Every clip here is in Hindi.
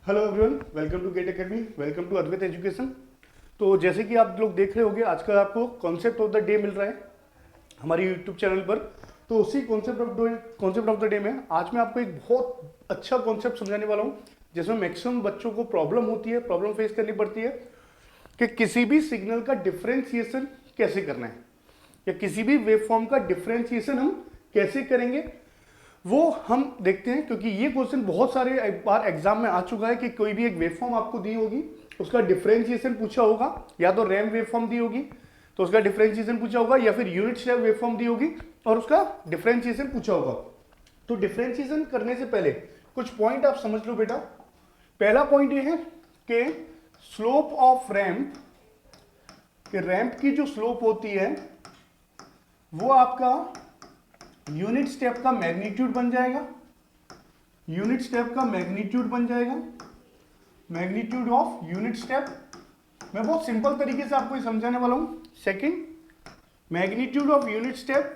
Hello everyone, welcome to GATE academy, welcome to Advait education. तो जैसे कि आप लोग देख रहे होंगे, आजकल आपको concept of the day meal रहा है हमारी यूट्यूब चैनल पर। तो उसी कॉन्सेप्ट ऑफ द डे में आज मैं आपको एक बहुत अच्छा कॉन्सेप्ट समझाने वाला हूँ, जिसमें मैक्सिमम बच्चों को प्रॉब्लम होती है, प्रॉब्लम फेस करनी पड़ती है कि किसी भी सिग्नल का डिफ्रेंशिएशन कैसे करना है या किसी भी वेव फॉर्म का डिफ्रेंशिएशन हम कैसे करेंगे, वो हम देखते हैं। क्योंकि ये क्वेश्चन बहुत सारे बार एग्जाम में आ चुका है कि कोई भी एक वेव फॉर्म आपको दी होगी, उसका डिफरेंशिएशन पूछा होगा, या तो रैम वेव फॉर्म दी होगी तो उसका डिफरेंशिएशन पूछा होगा, या फिर यूनिट स्टेप वेव फॉर्म दी होगी और उसका डिफरेंशिएशन पूछा होगा। तो डिफरेंशिएशन करने से पहले कुछ पॉइंट आप समझ लो बेटा। पहला पॉइंट ये है कि स्लोप ऑफ रैम्प, कि रैम्प की जो स्लोप होती है वो आपका यूनिट स्टेप का मैग्नीट्यूड बन जाएगा। यूनिट स्टेप का मैग्नीट्यूड बन जाएगा, मैग्नीट्यूड ऑफ यूनिट स्टेप। मैं बहुत सिंपल तरीके से आपको ये समझाने वाला हूं। Second, magnitude of unit step,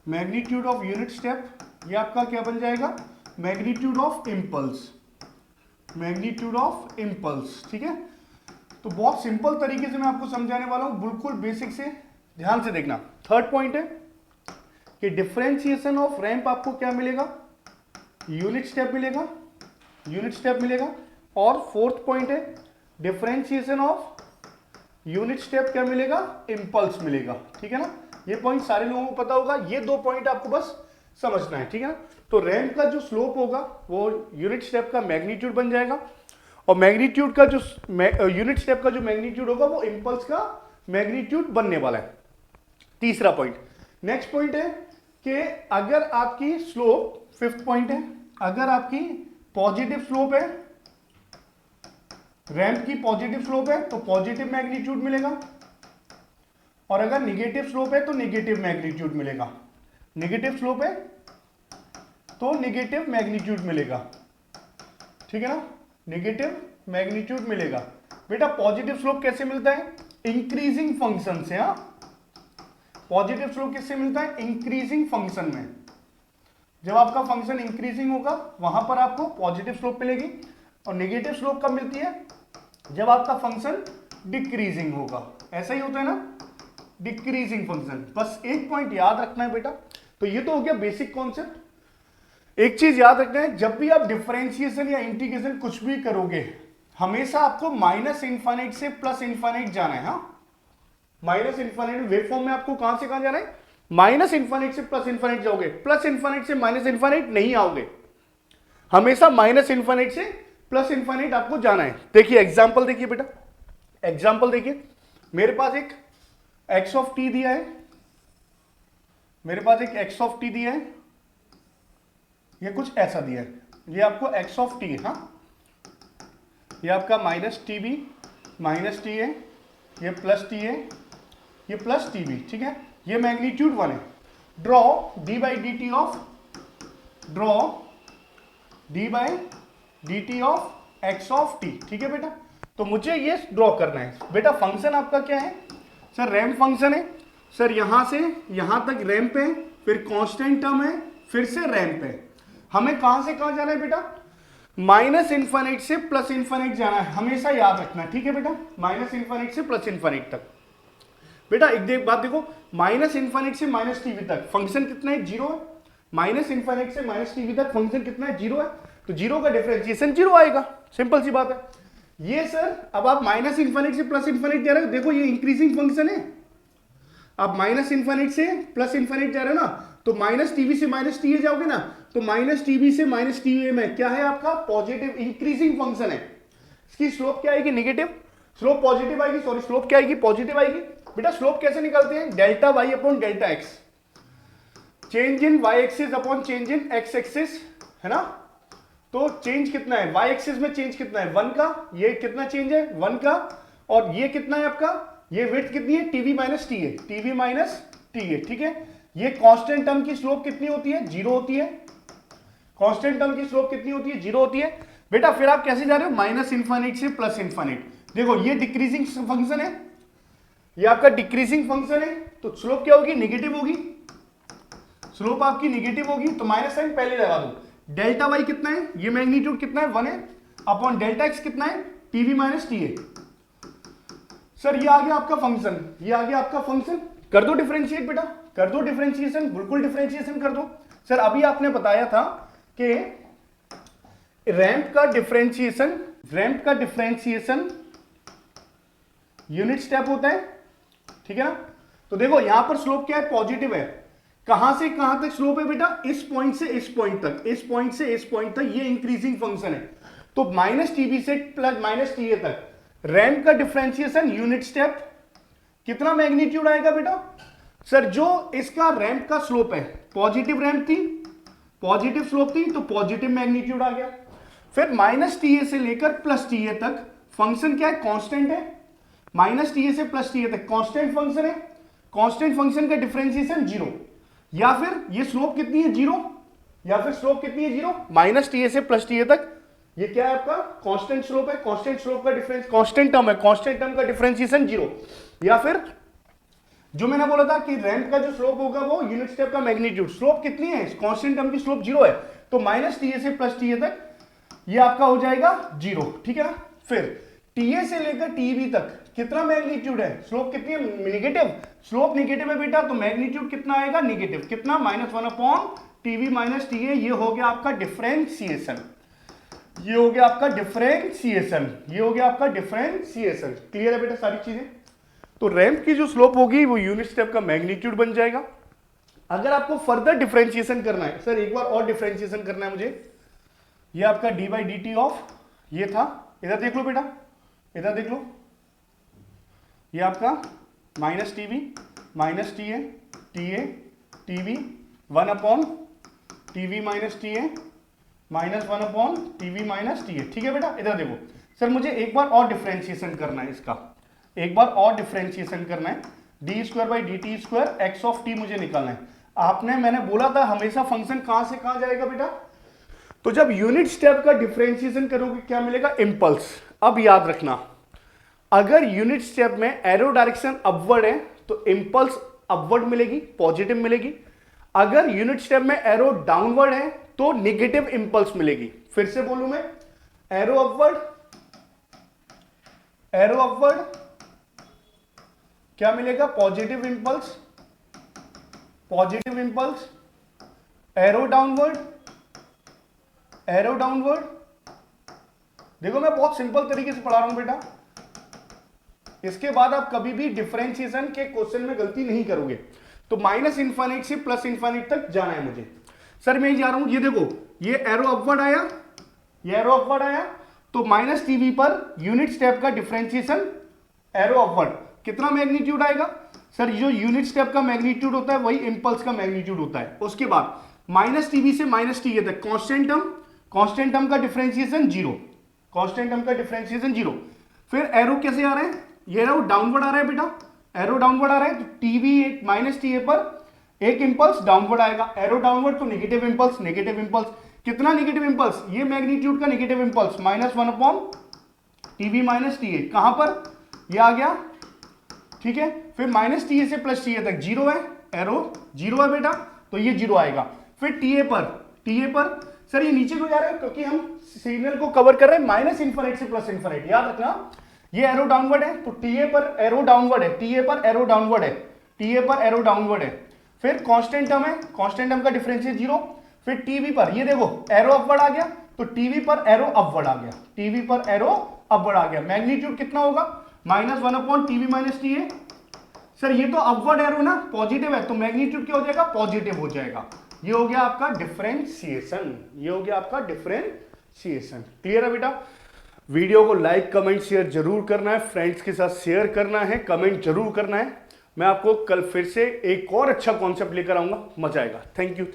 magnitude of unit step ये आपका क्या बन जाएगा, magnitude of impulse, magnitude of impulse. ठीक है, तो बहुत सिंपल तरीके से मैं आपको समझाने वाला हूं, बिल्कुल बेसिक से, ध्यान से देखना। थर्ड पॉइंट है कि डिफरेंशिएशन ऑफ रैंप आपको क्या मिलेगा, यूनिट स्टेप मिलेगा, यूनिट स्टेप मिलेगा। और फोर्थ पॉइंट है डिफरेंशिएशन ऑफ यूनिट स्टेप क्या मिलेगा, इंपल्स मिलेगा। ठीक है ना, ये पॉइंट सारे लोगों को पता होगा, ये दो पॉइंट आपको बस समझना है। ठीक है ना, तो रैंप का जो स्लोप होगा वो यूनिट स्टेप का मैग्नीट्यूड बन जाएगा, और मैग्नीट्यूड का जो यूनिट स्टेप का जो मैग्नीट्यूड होगा वो इंपल्स का मैग्नीट्यूड बनने वाला है। तीसरा पॉइंट। नेक्स्ट पॉइंट है कि अगर आपकी स्लोप, फिफ्थ पॉइंट है, अगर आपकी पॉजिटिव स्लोप है, रैंप की पॉजिटिव स्लोप है तो पॉजिटिव मैग्नीट्यूड मिलेगा, और अगर निगेटिव स्लोप है तो निगेटिव मैग्नीट्यूड मिलेगा। निगेटिव स्लोप है तो निगेटिव मैग्नीट्यूड मिलेगा। ठीक है ना, नेगेटिव मैग्नीट्यूड मिलेगा। बेटा पॉजिटिव स्लोप कैसे मिलता है, इंक्रीजिंग फंक्शन से। हाँ, पॉजिटिव स्लोप किससे मिलता है, इंक्रीजिंग फंक्शन में। जब आपका फंक्शन इंक्रीजिंग होगा वहां पर आपको पॉजिटिव स्लोप मिलेगी, और नेगेटिव स्लोप कब मिलती है, जब आपका फंक्शन डिक्रीजिंग होगा। ऐसा ही होता है ना, डिक्रीजिंग फंक्शन। बस एक पॉइंट याद रखना है बेटा। तो ये तो हो गया बेसिक कॉन्सेप्ट। एक चीज याद रखना है, जब भी आप डिफरेंशिएशन या इंटीग्रेशन कुछ भी करोगे, हमेशा आपको माइनस इंफाइनाइट से प्लस इंफाइनाइट जाना है। हाँ, माइनस इंफाइनाइट वेव फॉर्म में आपको कहां से कहां जाना है, माइनस इंफाइनाइट से प्लस इंफाइनाइट जाओगे, प्लस इंफाइनाइट से माइनस इंफाइनाइट नहीं आओगे, हमेशा माइनस इंफाइनाइट से प्लस इंफाइनाइट आपको जाना है। देखिए एग्जाम्पल देखिए बेटा, एग्जाम्पल देखिए। मेरे पास एक एक्स ऑफ टी दिया है, मेरे पास एक एक्स ऑफ टी दिया है, ये कुछ ऐसा दिया है, ये आपको x ऑफ टी है। हाँ, ये आपका minus T B, minus T है, ये प्लस टी है, ये प्लस टी बी। ठीक है, ये मैग्नीट्यूड 1 है। Draw D by D T of, draw D by D T of x of T. ठीक है बेटा, तो मुझे ये ड्रॉ करना है। बेटा फंक्शन आपका क्या है, सर रैंप फंक्शन है। सर यहां से यहां तक रैंप है, फिर कांस्टेंट टर्म है, फिर से रैंप है। हमें कहां से कहां जाना है बेटा, माइनस इंफाइनाइट से प्लस इंफाइनाइट जाना है, हमेशा याद रखना। ठीक है बेटा, माइनस इंफाइनाइट से प्लस इंफाइनाइट तक। बेटा एक बात देखो, माइनस इंफाइनाइट से माइनस टीवी तक फंक्शन कितना है, 0 है। माइनस इंफाइनाइट से माइनस टीवी तक फंक्शन कितना है, 0 है, तो 0 का डिफरेंशिएशन 0 आएगा। सिंपल सी बात है ये। सर अब आप माइनस इंफाइनाइट से प्लस इंफाइनाइट जा रहे हो, देखो ये इंक्रीजिंग फंक्शन है। आप माइनस इंफाइनाइट से प्लस इंफाइनाइट जा रहे हो ना, तो माइनस टीवी से माइनस टी जाओगे ना, तो माइनस टीवी से माइनस टी में क्या है आपका, पॉजिटिव इंक्रीजिंग फंक्शन है। इसकी स्लोप क्या आएगी, नेगेटिव, स्लोप पॉजिटिव आएगी, सॉरी स्लोप क्या आएगी, पॉजिटिव आएगी। बेटा स्लोप कैसे निकालते हैं, delta Y upon delta X, change in Y axis upon change in X axis, है ना। तो चेंज कितना है, वाई एक्सिस में चेंज कितना है, 1 का, ये कितना चेंज है 1 का, और ये कितना है आपका, ये विड्थ कितनी है, टीवी माइनस टी है, टीवी माइनस टी है। ठीक है, ये कांस्टेंट टर्म की स्लोप कितनी होती है, 0 होती है। कांस्टेंट टर्म की स्लोप कितनी होती है, 0 होती है। बेटा फिर आप कैसे जा रहे हो, माइनस इंफाइनाइट से प्लस इंफाइनाइट। देखो ये डिक्रीजिंग फंक्शन है, ये आपका डिक्रीजिंग फंक्शन है, तो स्लोप क्या होगी, नेगेटिव होगी। स्लोप आपकी निगेटिव होगी तो माइनस साइन पहले लगा दो। डेल्टा वाई कितना है, ये मैग्नीट्यूड कितना है 1 है, अपॉन डेल्टा एक्स कितना है टीवी माइनस टी ए। सर ये आ गया आपका फंक्शन, ये आ गया आपका फंक्शन। कर दो डिफरेंशिएट बेटा, कर दो डिफरेंशिएशन, बिल्कुल डिफरेंशिएशन कर दो। सर अभी आपने बताया था कि रैंप का डिफरेंशिएशन यूनिट स्टेप होता है, ठीक है ना। तो देखो यहां पर स्लोप क्या है, पॉजिटिव है। कहां से कहां तक स्लोप है बेटा, इस पॉइंट से इस पॉइंट तक, इस पॉइंट से इस पॉइंट तक, ये इंक्रीजिंग फंक्शन है। तो माइनस टीबी से प्लस माइनस टी ए तक रैंप का डिफरेंशिएशन यूनिट स्टेप कितना मैग्नीट्यूड आएगा बेटा। सर जो इसका रैंप का स्लोप है, पॉजिटिव रैंप थी, पॉजिटिव स्लोप थी, तो पॉजिटिव मैग्नीट्यूड आ गया। फिर माइनस टी ए से लेकर प्लस टी ए तक फंक्शन क्या है, कांस्टेंट है। माइनस टी ए से प्लस टी ए तक कांस्टेंट फंक्शन है, कांस्टेंट फंक्शन का डिफरेंशिएशन 0, या फिर ये स्लोप कितनी है 0, या फिर स्लोप कितनी है 0, माइनस टी ए से प्लस टी ए तक। ये क्या है आपका कांस्टेंट स्लोप है, कांस्टेंट स्लोप का डिफरेंस, कांस्टेंट टर्म है, कांस्टेंट टर्म का डिफरेंशिएशन 0, या फिर जो मैंने बोला था कि रैंप का जो स्लोप होगा वो यूनिट स्टेप का मैग्नीट्यूड, स्लोप कितनी है, कांस्टेंट टर्म की स्लोप 0 है, तो माइनस टी ए से प्लस टी ए तक ये आपका हो जाएगा 0, ठीक है ना। फिर टी ए से लेकर टी बी तक कितना मैग्नीट्यूड है, स्लोप कितनी है, नेगेटिव, स्लोप नेगेटिव है बेटा, तो मैग्नीट्यूड कितना आएगा निगेटिव, कितना -1 अपॉन टीवी माइनस टी ए। ये हो गया आपका डिफरेंशिएशन, ये हो गया आपका डिफरेंशिएशन, ये हो गया आपका डिफरेंशिएशन। क्लियर है बेटा सारी चीजें। तो रैंप की जो स्लोप होगी वो यूनिट स्टेप का मैग्नीट्यूड बन जाएगा। अगर आपको फर्दर डिफरेंशिएशन करना है, सर एक बार और डिफरेंशिएशन करना है मुझे, ये आपका D by D T of ये था, इधर देख लो बेटा, इधर देख लो, ये आपका minus T B minus T A T B 1 upon T V minus T A -1 upon T V minus T A, ठीक है बेटा। इधर देखो सर मुझे एक बार और डिफरेंशिएशन करना है, इसका एक बार और डिफरेंशिएशन करना है, D square by D T square x of T मुझे निकालना है। आपने मैंने बोला था हमेशा फंक्शन कहां से कहां जाएगा बेटा, तो जब यूनिट स्टेप का डिफरेंशिएशन करोगे क्या मिलेगा, इंपल्स। अब याद रखना, अगर यूनिट स्टेप में एरो डायरेक्शन अपवर्ड है तो इंपल्स अपवर्ड मिलेगी, पॉजिटिव मिलेगी। अगर यूनिट स्टेप में एरो डाउनवर्ड है तो नेगेटिव इंपल्स मिलेगी। फिर से बोलूं मैं, एरो अपवर्ड क्या मिलेगा, positive impulse, positive impulse. Arrow downward देखो मैं बहुत सिंपल तरीके से पढ़ा रहा हूं बेटा, इसके बाद आप कभी भी डिफरेंशिएशन के क्वेश्चन में गलती नहीं करोगे। तो माइनस इनफाइनाइट से प्लस इनफाइनाइट तक जाना है मुझे। सर मैं जा रहा हूं, ये देखो ये एरो अपवर्ड आया, ये एरो अपवर्ड आया, तो minus TV per unit step का डिफरेंशिएशन एरो अपवर्ड कितना मैग्नीट्यूड आएगा। सर जो यूनिट स्टेप का मैग्नीट्यूड होता है वही इंपल्स का मैग्नीट्यूड होता है। उसके बाद माइनस टीवी से माइनस टी तक कांस्टेंट टर्म का डिफरेंशिएशन 0, कांस्टेंट टर्म का डिफरेंशिएशन 0। फिर एरो कैसे आ रहा है, ये एरो डाउनवर्ड आ रहा है बेटा, एरो डाउनवर्ड आ रहा है, तो टीवी माइनस टी ए पर एक इंपल्स डाउनवर्ड आएगा, एरो डाउनवर्ड तो नेगेटिव इंपल्स, नेगेटिव इंपल्स कितना नेगेटिव इंपल्स, ये मैग्नीट्यूड का negative impulse -1 upon TV minus T ए, कहां पर ये आ गया, ठीक है। फिर माइनस टी ए से प्लस टी ए तक 0 है, एरो 0 है बेटा, तो ये 0 आएगा। फिर टी ए पर सर ये नीचे को जा रहा है क्योंकि हम सिग्नल को कवर कर रहे हैं माइनस इनफिनिट से प्लस इनफिनिट, याद रखना ये एरो डाउनवर्ड है, तो टीए पर एरो डाउनवर्ड है, टीए पर एरो डाउनवर्ड है, टीए पर एरो डाउनवर्ड है। फिर कांस्टेंट टर्म है, कांस्टेंट टर्म का डिफरेंशियल 0। फिर टीवी पर ये देखो एरो अपवर्ड आ गया, तो टीवी पर एरो अपवर्ड आ गया, टीवी पर एरो अपवर्ड आ गया। मैग्नीट्यूड कितना होगा, -1 अपॉन टीवी माइनस टी ए। सर ये तो अपवर्ड एरो ना, पॉजिटिव है, तो मैग्नीट्यूड क्या हो जाएगा, पॉजिटिव हो जाएगा। ये हो गया आपका डिफरेंशिएशन, ये हो गया आपका डिफरेंशिएशन। क्लियर है बेटा। वीडियो को लाइक कमेंट शेयर जरूर करना है, फ्रेंड्स के साथ शेयर करना है, कमेंट जरूर करना है। मैं आपको कल फिर से एक और अच्छा कॉन्सेप्ट लेकर आऊंगा, मजा आएगा। Thank you.